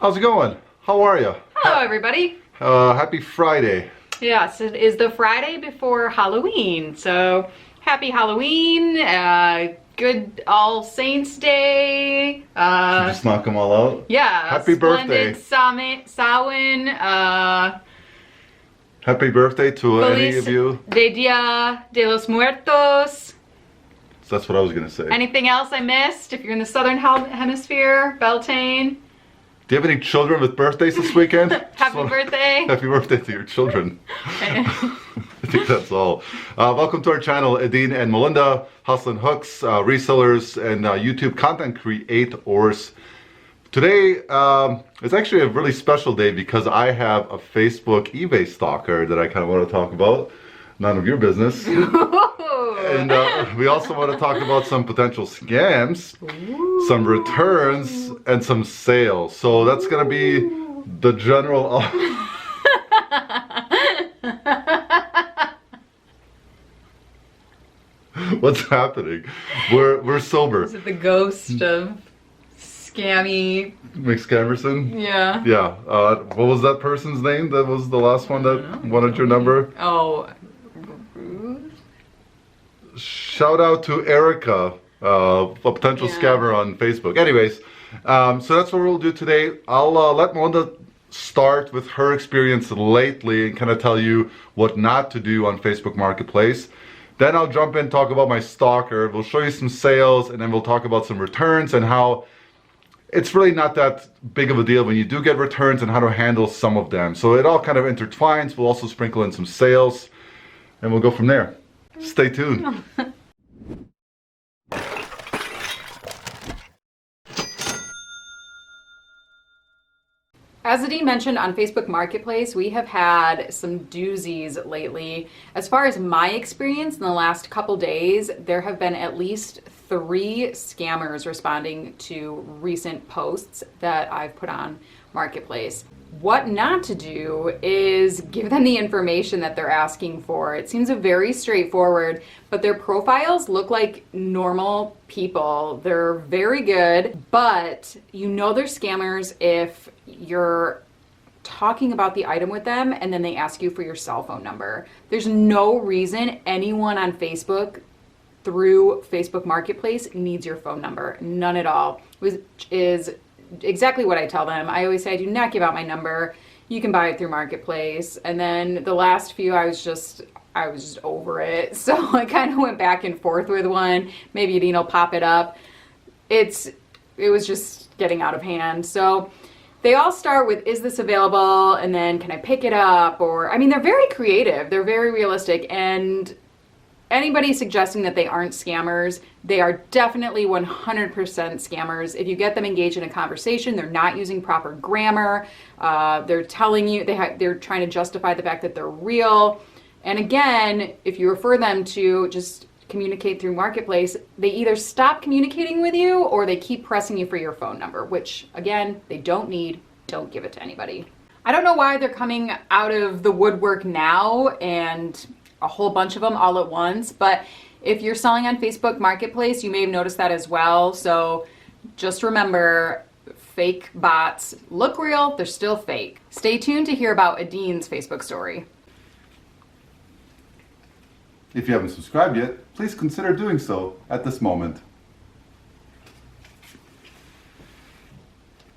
How's it going? How are you? Hello, everybody. Happy Friday. Yes, it is the Friday before Halloween. So, happy Halloween. Good All Saints Day. Did you just knock them all out? Yeah. Happy birthday. Samhain. Happy birthday to any of you. De Dia de los Muertos. That's what I was going to say. Anything else I missed? If you're in the Southern Hemisphere, Beltane. Do you have any children with birthdays this weekend? Happy birthday. Happy birthday to your children. I think that's all. Welcome to our channel, Dean and Melinda, Hustlin' Hooks, resellers, and YouTube content creators. Today, it's actually a really special day because I have a Facebook eBay stalker that I kind of want to talk about. None of your business. And we also want to talk about some potential scams, some returns, and some sales. So that's going to be the general... What's happening? We're sober. Is it the ghost of Scammy McScammerson? Yeah. Yeah. What was that person's name? That was the last one that wanted your number? Oh. Shout out to Erica, a potential scammer on Facebook. Anyways, so that's what we'll do today. I'll let Melinda start with her experience lately and kind of tell you what not to do on Facebook Marketplace. Then I'll jump in and talk about my stalker. We'll show you some sales, and then we'll talk about some returns and how it's really not that big of a deal when you do get returns and how to handle some of them. So it all kind of intertwines. We'll also sprinkle in some sales, and we'll go from there. Stay tuned. As Dean mentioned, on Facebook Marketplace, we have had some doozies lately. As far as my experience in the last couple days, there have been at least 3 scammers responding to recent posts that I've put on Marketplace. What not to do is give them the information that they're asking for. It seems very straightforward, but their profiles look like normal people. They're very good, but you know they're scammers if you're talking about the item with them and then they ask you for your cell phone number. There's no reason anyone on Facebook through Facebook Marketplace needs your phone number. None at all, which is exactly what I tell them. I always say I do not give out my number. You can buy it through Marketplace. And then the last few I was just over it. So I kind of went back and forth with one. Maybe Dean will pop it up. It was just getting out of hand. So they all start with, is this available? And then, can I pick it up? Or, I mean, they're very creative. They're very realistic. And anybody suggesting that they aren't scammers, they are definitely 100% scammers. If you get them engaged in a conversation, they're not using proper grammar. They're telling you, they're trying to justify the fact that they're real. And again, if you refer them to just communicate through Marketplace, they either stop communicating with you or they keep pressing you for your phone number, which again, they don't need. Don't give it to anybody. I don't know why they're coming out of the woodwork now and a whole bunch of them all at once, but if you're selling on Facebook Marketplace, you may have noticed that as well. So just remember, fake bots look real, they're still fake. Stay tuned to hear about Dean's Facebook story. If you haven't subscribed yet, please consider doing so at this moment.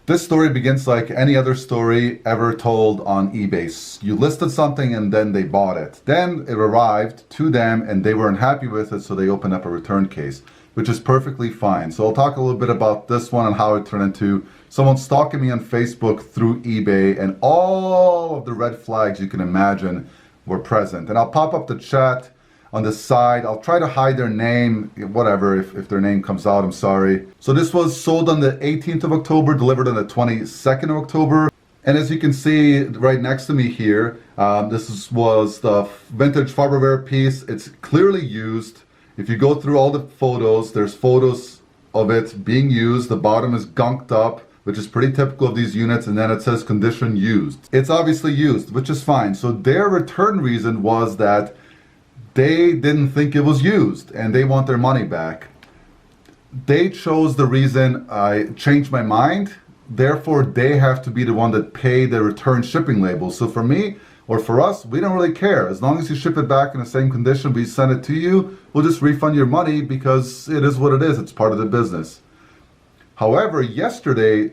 This story begins like any other story ever told on eBay. You listed something and then they bought it. Then it arrived to them and they weren't happy with it, so they opened up a return case, which is perfectly fine. So I'll talk a little bit about this one and how it turned into someone stalking me on Facebook through eBay, and all of the red flags you can imagine were present. And I'll pop up the chat on the side. I'll try to hide their name, whatever, if their name comes out, I'm sorry. So this was sold on the 18th of October, delivered on the 22nd of October. And as you can see right next to me here, was the vintage Farberware piece. It's clearly used. If you go through all the photos, there's photos of it being used. The bottom is gunked up, which is pretty typical of these units, and then it says condition used. It's obviously used, which is fine. So their return reason was that they didn't think it was used and they want their money back. They chose the reason I changed my mind therefore they have to be the one that pay the return shipping label. So for me, or for us, we don't really care. As long as you ship it back in the same condition we send it to you, we'll just refund your money because it is what it is. It's part of the business. However, yesterday,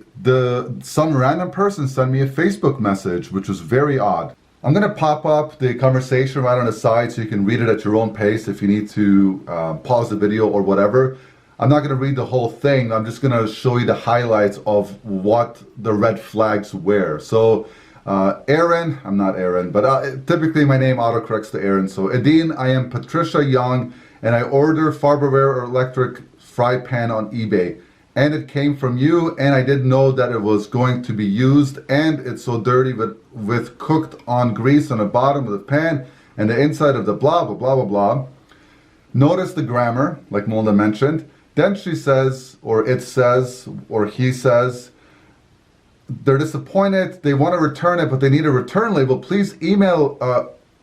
some random person sent me a Facebook message, which was very odd. I'm going to pop up the conversation right on the side so you can read it at your own pace if you need to pause the video or whatever. I'm not going to read the whole thing. I'm just going to show you the highlights of what the red flags were. So, Aaron, I'm not Aaron, but typically my name autocorrects to Aaron. So, Edine, I am Patricia Young, and I ordered Farberware electric fry pan on eBay. And it came from you, and I didn't know that it was going to be used, and it's so dirty with cooked on grease on the bottom of the pan and the inside of the blah, blah, blah, blah, blah. Notice the grammar, like Molda mentioned. Then she says, or it says, or he says, they're disappointed, they want to return it, but they need a return label. Please email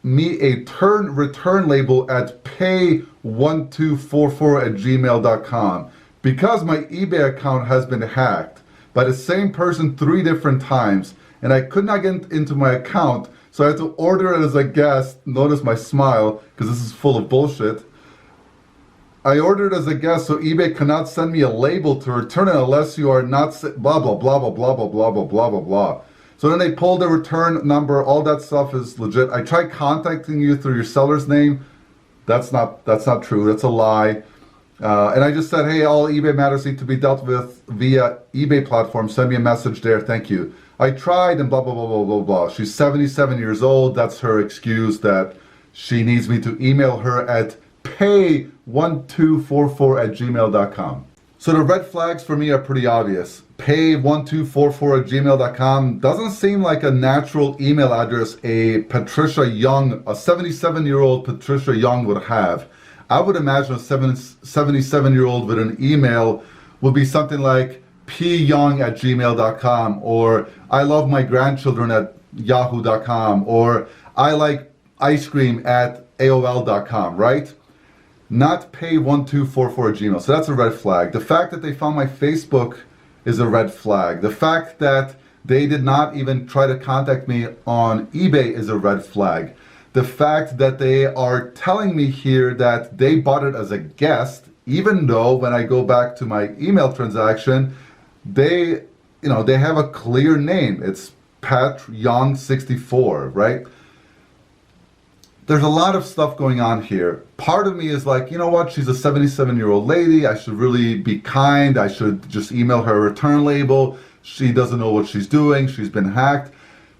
me a return label at pay1244@gmail.com. Because my eBay account has been hacked by the same person 3 different times, and I could not get into my account, so I had to order it as a guest. Notice my smile, because this is full of bullshit. I ordered it as a guest, so eBay cannot send me a label to return it unless you are not blah, blah, blah, blah, blah, blah, blah, blah, blah, blah, blah. So then they pulled the return number. All that stuff is legit. I tried contacting you through your seller's name. That's not true. That's a lie. And I just said, hey, all eBay matters need to be dealt with via eBay platform. Send me a message there. Thank you. I tried and blah, blah, blah, blah, blah, blah. She's 77 years old. That's her excuse that she needs me to email her at pay1244@gmail.com. So the red flags for me are pretty obvious. Pay1244@gmail.com doesn't seem like a natural email address a Patricia Young, a 77-year-old Patricia Young would have. I would imagine a 77-year-old with an email would be something like pyoung@gmail.com, or I love my grandchildren at yahoo.com, or I like ice cream at AOL.com, right? Not pay1244@gmail. So that's a red flag. The fact that they found my Facebook is a red flag. The fact that they did not even try to contact me on eBay is a red flag. The fact that they are telling me here that they bought it as a guest, even though when I go back to my email transaction, they have a clear name. It's Pat Young 64, right? There's a lot of stuff going on here. Part of me is like, you know what? She's a 77-year-old lady. I should really be kind. I should just email her a return label. She doesn't know what she's doing. She's been hacked.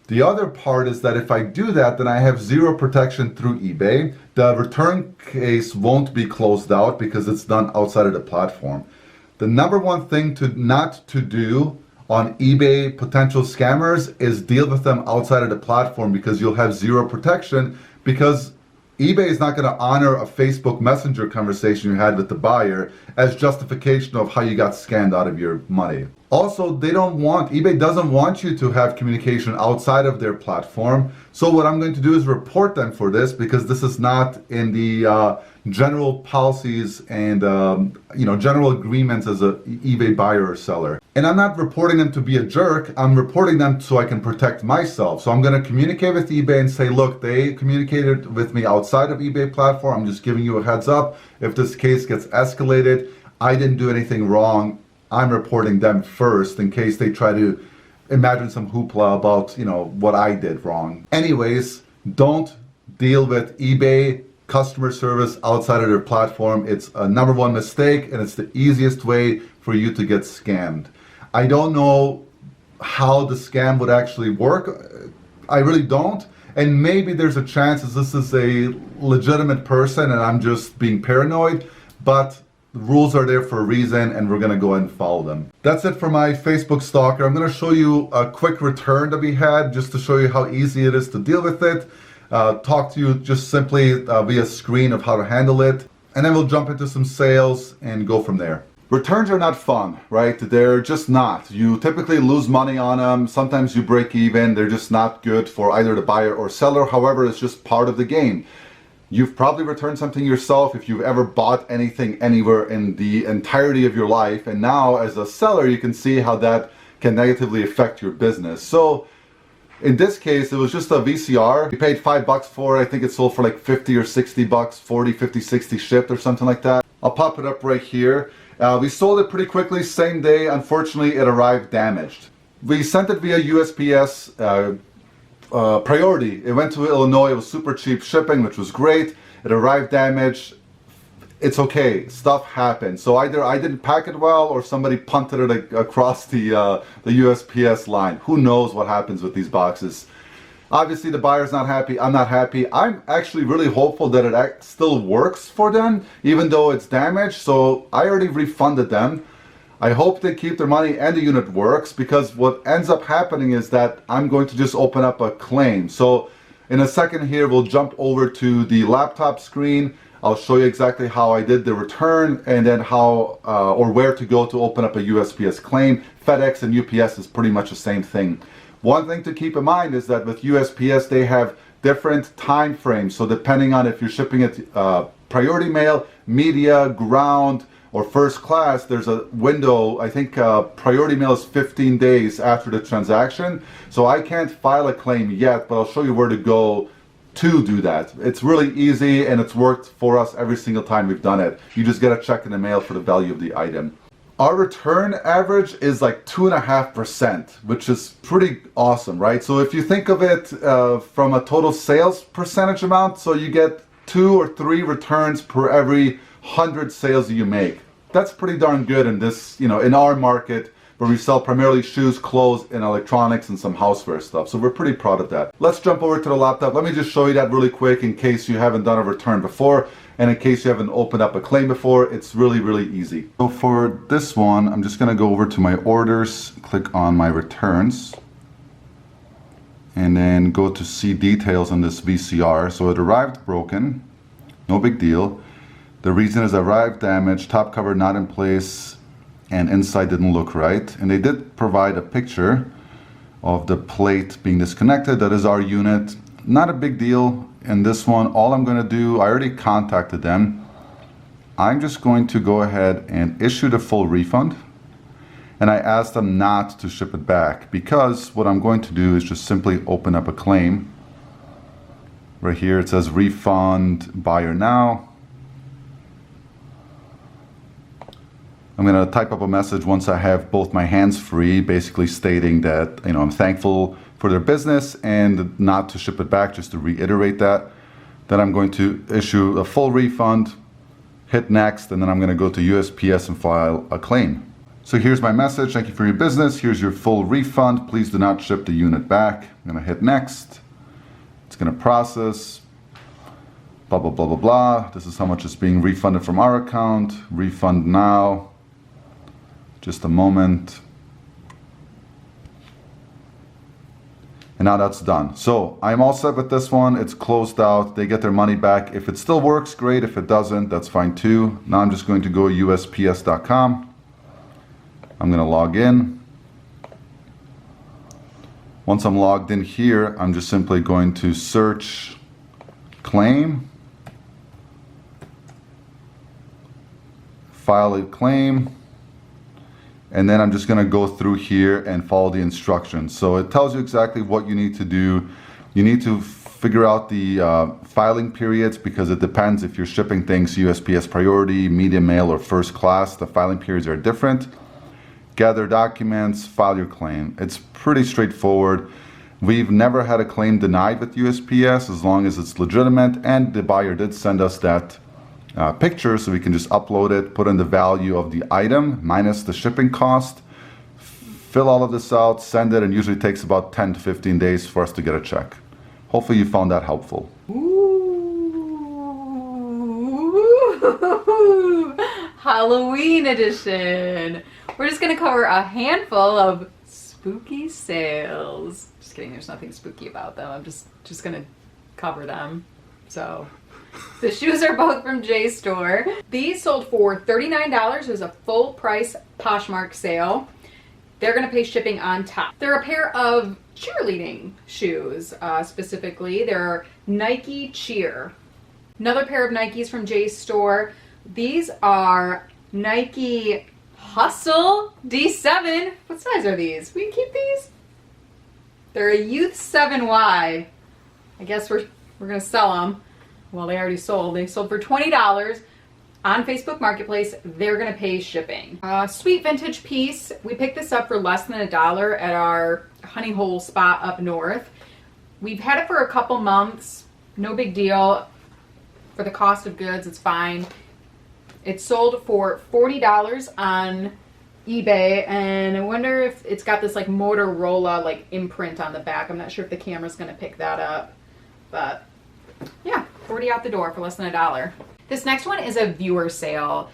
The other part is that if I do that, then I have zero protection through eBay. The return case won't be closed out because it's done outside of the platform. The number one thing not to do on eBay potential scammers is deal with them outside of the platform, because you'll have zero protection, because eBay is not going to honor a Facebook Messenger conversation you had with the buyer as justification of how you got scammed out of your money. Also, eBay doesn't want you to have communication outside of their platform. So what I'm going to do is report them for this, because this is not in the general policies and general agreements as a eBay buyer or seller. And I'm not reporting them to be a jerk. I'm reporting them so I can protect myself. So I'm going to communicate with eBay and say, look, they communicated with me outside of eBay platform. I'm just giving you a heads up. If this case gets escalated, I didn't do anything wrong. I'm reporting them first in case they try to imagine some hoopla about, what I did wrong. Anyways, don't deal with eBay customer service outside of their platform. It's a number one mistake, and it's the easiest way for you to get scammed. I don't know how the scam would actually work. I really don't. And maybe there's a chance that this is a legitimate person and I'm just being paranoid, but the rules are there for a reason, and we're going to go ahead and follow them. That's it for my Facebook stalker. I'm going to show you a quick return that we had just to show you how easy it is to deal with it. Talk to you just simply via screen of how to handle it. And then we'll jump into some sales and go from there. Returns are not fun, right? They're just not. You typically lose money on them. Sometimes you break even. They're just not good for either the buyer or seller. However, it's just part of the game. You've probably returned something yourself if you've ever bought anything anywhere in the entirety of your life. And now as a seller, you can see how that can negatively affect your business. So in this case, it was just a VCR. We paid $5 for it. I think it sold for like 50 or 60 bucks, 40, 50, 60 shipped or something like that. I'll pop it up right here. We sold it pretty quickly, same day. Unfortunately, it arrived damaged. We sent it via USPS priority. It went to Illinois. It was super cheap shipping, which was great. It arrived damaged. It's okay. Stuff happened. So either I didn't pack it well or somebody punted it across the USPS line. Who knows what happens with these boxes. Obviously, the buyer's not happy. I'm not happy. I'm actually really hopeful that it still works for them, even though it's damaged. So I already refunded them. I hope they keep their money and the unit works, because what ends up happening is that I'm going to just open up a claim. So in a second here, we'll jump over to the laptop screen. I'll show you exactly how I did the return and then how or where to go to open up a USPS claim. FedEx and UPS is pretty much the same thing. One thing to keep in mind is that with USPS, they have different time frames. So depending on if you're shipping it priority mail, media, ground, or first class, there's a window. I think priority mail is 15 days after the transaction. So I can't file a claim yet, but I'll show you where to go to do that. It's really easy and it's worked for us every single time we've done it. You just get a check in the mail for the value of the item. Our return average is like 2.5%, which is pretty awesome, right? So if you think of it from a total sales percentage amount, so you get 2 or 3 returns per every 100 sales you make. That's pretty darn good in this, in our market where we sell primarily shoes, clothes, and electronics and some houseware stuff. So we're pretty proud of that. Let's jump over to the laptop. Let me just show you that really quick in case you haven't done a return before and in case you haven't opened up a claim before. It's really, really easy. So for this one, I'm just gonna go over to my orders, click on my returns, and then go to see details on this VCR. So it arrived broken, no big deal. The reason is arrived damaged, top cover not in place, and inside didn't look right. And they did provide a picture of the plate being disconnected. That is our unit. Not a big deal. In this one, all I'm gonna do, I already contacted them. I'm just going to go ahead and issue the full refund. And I asked them not to ship it back, because what I'm going to do is just simply open up a claim. Right here it says refund buyer now. I'm going to type up a message once I have both my hands free, basically stating that I'm thankful for their business and not to ship it back, just to reiterate that. Then I'm going to issue a full refund, hit next, and then I'm going to go to USPS and file a claim. So here's my message. Thank you for your business. Here's your full refund. Please do not ship the unit back. I'm going to hit next. It's going to process. Blah, blah, blah, blah, blah. This is how much is being refunded from our account. Refund now. Just a moment. And now that's done. So I'm all set with this one. It's closed out. They get their money back. If it still works, great. If it doesn't, that's fine too. Now I'm just going to go USPS.com. I'm going to log in. Once I'm logged in here, I'm just simply going to search claim, file a claim, and then I'm just going to go through here and follow the instructions. So it tells you exactly what you need to do. You need to figure out the filing periods, because it depends if you're shipping things USPS priority, medium mail, or first class. The filing periods are different. Gather documents, file your claim. It's pretty straightforward. We've never had a claim denied with USPS as long as it's legitimate, and the buyer did send us that picture, so we can just upload it, put in the value of the item minus the shipping cost, fill all of this out, send it, and usually takes about 10 to 15 days for us to get a check. Hopefully you found that helpful. Ooh, Halloween edition. We're just gonna cover a handful of spooky sales. Just kidding, there's nothing spooky about them. I'm just gonna cover them. So the shoes are both from JStore. These sold for $39. It was a full price Poshmark sale. They're gonna pay shipping on top. They're a pair of cheerleading shoes, specifically. They're Nike Cheer. Another pair of Nikes from JStore. These are Nike Hustle D7. What size are these? We can keep these? They're a Youth 7Y. I guess we're gonna sell them. Well, they already sold. They sold for $20 on Facebook Marketplace. They're gonna pay shipping. Sweet vintage piece. We picked this up for less than $1 at our honey hole spot up north. We've had it for a couple months. No big deal. For the cost of goods, it's fine. It sold for $40 on eBay, and I wonder if it's got this like Motorola like imprint on the back. I'm not sure if the camera's gonna pick that up, but yeah, 40 out the door for less than $1. This next one is a viewer sale.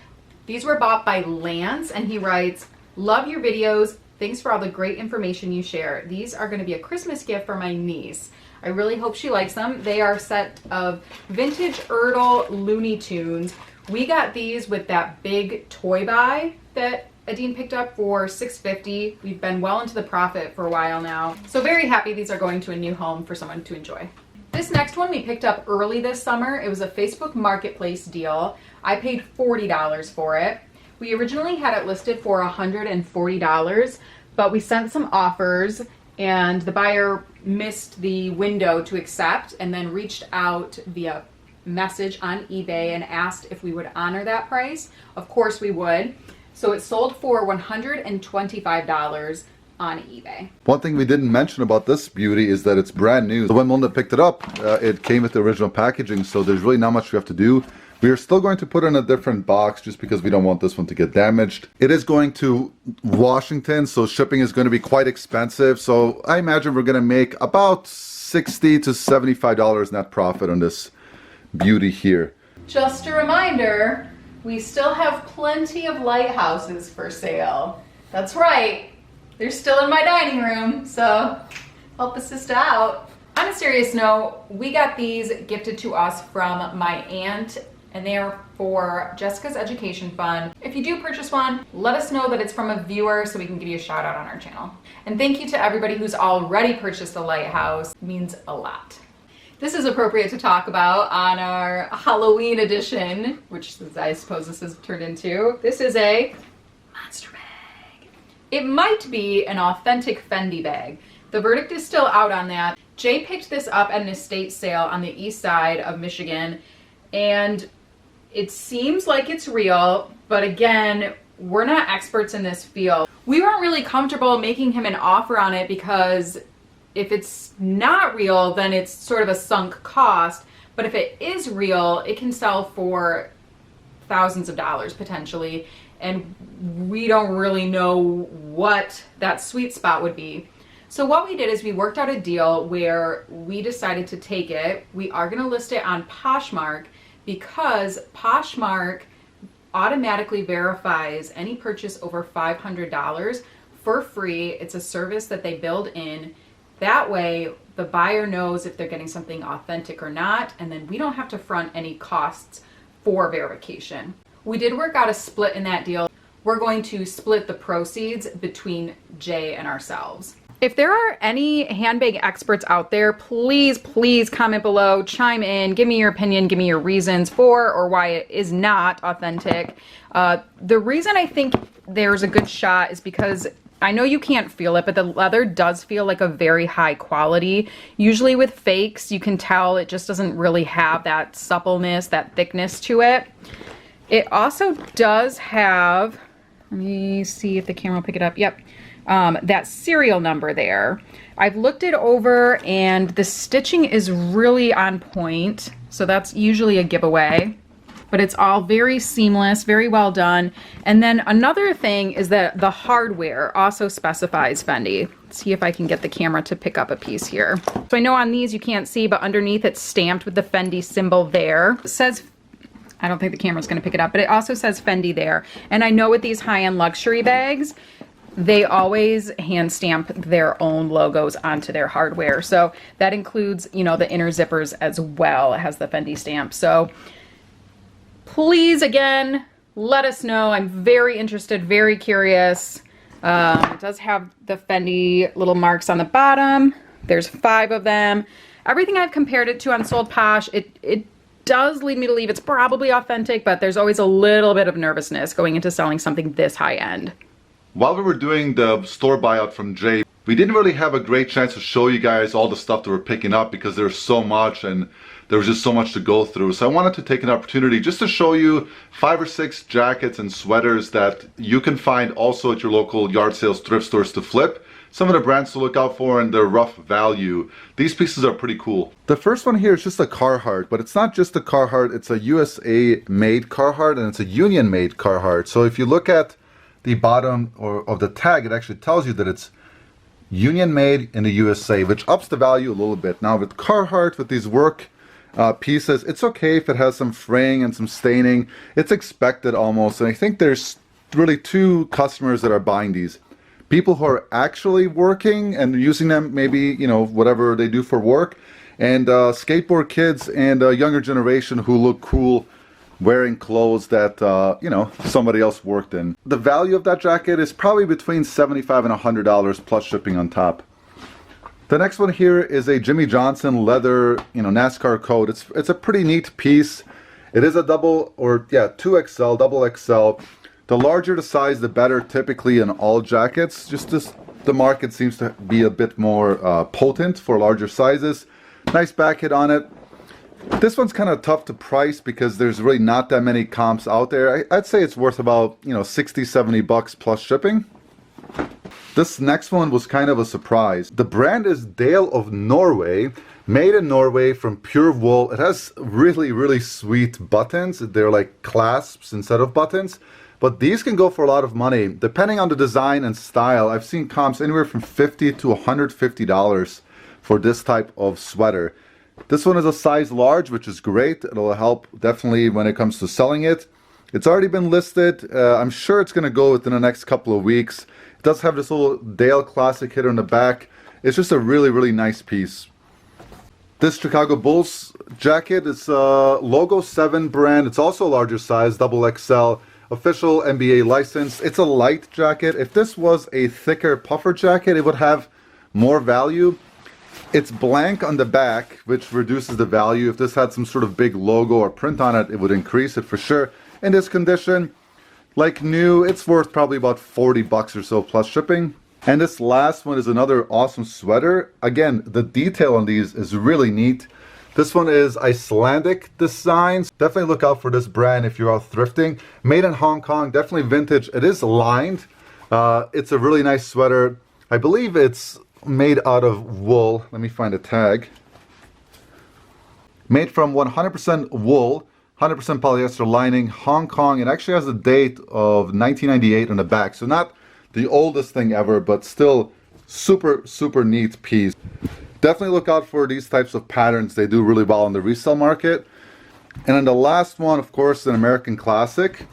These were bought by Lance, and he writes, "Love your videos. Thanks for all the great information you share. These are going to be a Christmas gift for my niece. I really hope she likes them. They are a set of vintage Ertl Looney Tunes. We got these with that big toy buy that Adine picked up for $6.50. We've been well into the profit for a while now. So very happy these are going to a new home for someone to enjoy." This next one we picked up early this summer. It was a Facebook Marketplace deal. I paid $40 for it. We originally had it listed for $140, but we sent some offers and the buyer missed the window to accept and then reached out via message on eBay and asked if we would honor that price. Of course we would. So it sold for $125 on eBay. One thing we didn't mention about this beauty is that it's brand new. So when Melinda picked it up, it came with the original packaging, so there's really not much we have to do. We are still going to put it in a different box just because we don't want this one to get damaged. It is going to Washington, so shipping is going to be quite expensive. So I imagine we're going to make about $60 to $75 net profit on this beauty here. Just a reminder, we still have plenty of lighthouses for sale. That's right, they're still in my dining room, so help a sister out. On a serious note, we got these gifted to us from my aunt, and they are for Jessica's education fund. If you do purchase one, let us know that it's from a viewer so we can give you a shout out on our channel. And thank you to everybody who's already purchased a lighthouse. It means a lot. This is appropriate to talk about on our Halloween edition, which I suppose this is turned into. This is a monster bag. It might be an authentic Fendi bag. The verdict is still out on that. Jay picked this up at an estate sale on the east side of Michigan, and it seems like it's real, but again, we're not experts in this field. We weren't really comfortable making him an offer on it because if it's not real, then it's sort of a sunk cost. But if it is real, it can sell for thousands of dollars potentially. And we don't really know what that sweet spot would be. So what we did is we worked out a deal where we decided to take it. We are going to list it on Poshmark because Poshmark automatically verifies any purchase over $500 for free. It's a service that they build in. That way, the buyer knows if they're getting something authentic or not, and then we don't have to front any costs for verification. We did work out a split in that deal. We're going to split the proceeds between Jay and ourselves. If there are any handbag experts out there, please comment below, chime in, give me your opinion, give me your reasons for or why it is not authentic. The reason I think there's a good shot is because I know you can't feel it, but the leather does feel like a very high quality. Usually with fakes, you can tell it just doesn't really have that suppleness, that thickness to it. It also does have, let me see if the camera will pick it up. Yep. That serial number there. I've looked it over and the stitching is really on point. So that's usually a giveaway, but it's all very seamless, very well done. And then another thing is that the hardware also specifies Fendi. Let's see if I can get the camera to pick up a piece here. So I know on these you can't see, but underneath it's stamped with the Fendi symbol there. It says, I don't think the camera's gonna pick it up, but it also says Fendi there. And I know with these high-end luxury bags, they always hand stamp their own logos onto their hardware. So that includes, you know, the inner zippers as well. It has the Fendi stamp. So please, again, let us know. I'm very interested, very curious. It does have the Fendi little marks on the bottom. There's 5 of them. Everything I've compared it to on Sold Posh, it does lead me to believe it's probably authentic, but there's always a little bit of nervousness going into selling something this high end. While we were doing the store buyout from Jay, we didn't really have a great chance to show you guys all the stuff that we're picking up because there's so much and there was just so much to go through. So I wanted to take an opportunity just to show you 5 or 6 jackets and sweaters that you can find also at your local yard sales, thrift stores to flip. Some of the brands to look out for and their rough value. These pieces are pretty cool. The first one here is just a Carhartt, but it's not just a Carhartt, it's a USA made Carhartt and it's a Union made Carhartt. So if you look at the bottom of the tag, it actually tells you that it's Union made in the USA, which ups the value a little bit. Now with Carhartt, with these work pieces, it's okay if it has some fraying and some staining. It's expected almost, and I think there's really 2 customers that are buying these. People who are actually working and using them, maybe, you know, whatever they do for work, and skateboard kids and a younger generation who look cool wearing clothes that, you know, somebody else worked in. The value of that jacket is probably between $75 and $100 plus shipping on top. The next one here is a Jimmy Johnson leather, you know, NASCAR coat. It's a pretty neat piece. It is a 2XL, double XL. The larger the size, the better typically in all jackets. Just the market seems to be a bit more potent for larger sizes. Nice back hit on it. This one's kind of tough to price because there's really not that many comps out there. I'd say it's worth about, you know, 60, 70 bucks plus shipping. This next one was kind of a surprise. The brand is Dale of Norway, made in Norway from pure wool. It has really, really sweet buttons. They're like clasps instead of buttons. But these can go for a lot of money. Depending on the design and style, I've seen comps anywhere from $50 to $150 for this type of sweater. This one is a size large, which is great. It'll help definitely when it comes to selling it. It's already been listed. I'm sure it's going to go within the next couple of weeks. It does have this little Dale classic hit on the back. It's just a really, really nice piece. This Chicago Bulls jacket is a Logo 7 brand. It's also a larger size, double XL. Official NBA license. It's a light jacket. If this was a thicker puffer jacket, it would have more value. It's blank on the back, which reduces the value. If this had some sort of big logo or print on it, it would increase it for sure. In this condition, like new, it's worth probably about 40 bucks or so plus shipping. And this last one is another awesome sweater. Again, the detail on these is really neat. This one is Icelandic designs. Definitely look out for this brand if you're out thrifting. Made in Hong Kong, definitely vintage. It is lined. It's a really nice sweater. I believe it's made out of wool. Let me find a tag. Made from 100% wool, 100% polyester lining, Hong Kong. It actually has a date of 1998 on the back. So not the oldest thing ever, but still super, super neat piece. Definitely look out for these types of patterns. They do really well in the resale market. And then the last one, of course, an American classic,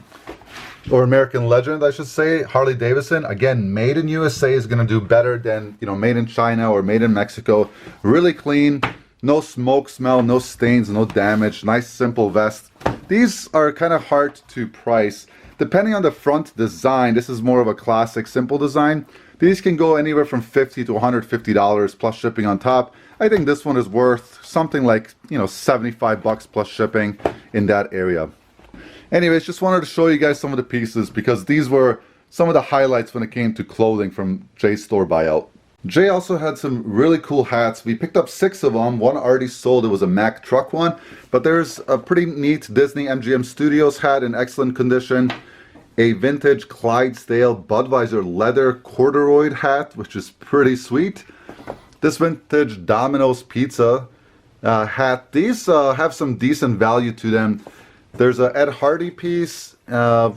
or American legend, I should say, Harley Davidson. Again, made in USA is going to do better than, you know, made in China or made in Mexico. Really clean, no smoke smell, no stains, no damage. Nice, simple vest. These are kind of hard to price. Depending on the front design, this is more of a classic, simple design. These can go anywhere from $50 to $150 plus shipping on top. I think this one is worth something like, you know, 75 bucks plus shipping in that area. Anyways, just wanted to show you guys some of the pieces because these were some of the highlights when it came to clothing from Jay's store buyout. Jay also had some really cool hats. We picked up 6 of them. One already sold. It was a Mack truck one. But there's a pretty neat Disney MGM Studios hat in excellent condition. A vintage Clydesdale Budweiser leather corduroy hat, which is pretty sweet. This vintage Domino's Pizza hat. These have some decent value to them. There's a Ed Hardy piece. Ed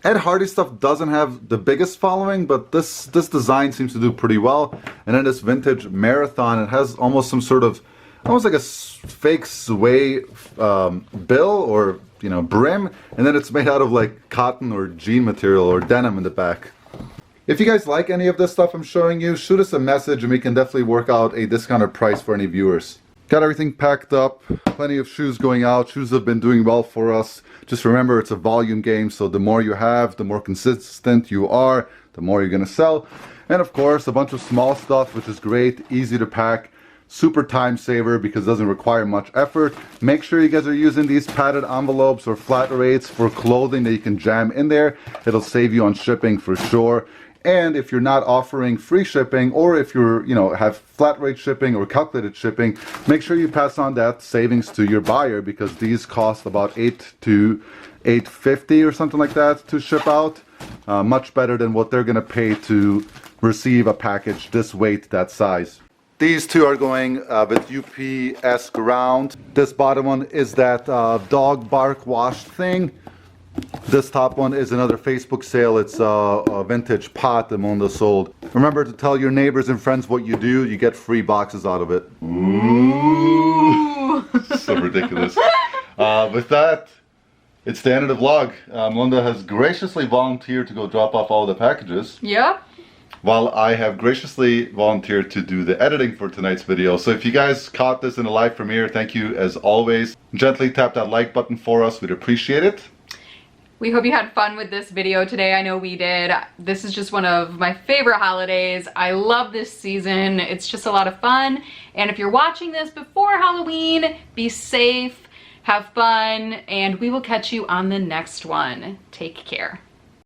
Hardy stuff doesn't have the biggest following, but this design seems to do pretty well. And then this vintage Marathon, it has almost some sort of, almost like a fake sway bill or, you know, brim, and then it's made out of like cotton or jean material or denim in the back. If you guys like any of this stuff I'm showing you, shoot us a message and we can definitely work out a discounted price for any viewers. Got everything packed up, plenty of shoes going out. Shoes have been doing well for us. Just remember, it's a volume game, so the more you have, the more consistent you are, the more you're gonna sell. And of course, a bunch of small stuff, which is great, easy to pack. super time saver because it doesn't require much effort. Make sure you guys are using these padded envelopes or flat rates for clothing that you can jam in there. It'll save you on shipping for sure. And if you're not offering free shipping, or if you're, have flat rate shipping or calculated shipping, make sure you pass on that savings to your buyer, because these cost about $8 to $8.50 or something like that to ship out. Much better than what they're gonna pay to receive a package this weight, that size. These two are going with UPS ground. This bottom one is that dog bark wash thing. This top one is another Facebook sale. It's a vintage pot that Monda sold. Remember to tell your neighbors and friends what you do. You get free boxes out of it. Ooh. So ridiculous. With that, it's the end of the vlog. Melinda has graciously volunteered to go drop off all the packages. Yep. While I have graciously volunteered to do the editing for tonight's video. So if you guys caught this in a live premiere, thank you as always. Gently tap that like button for us. We'd appreciate it. We hope you had fun with this video today. I know we did. This is just one of my favorite holidays. I love this season. It's just a lot of fun. And if you're watching this before Halloween, be safe, have fun, and we will catch you on the next one. Take care.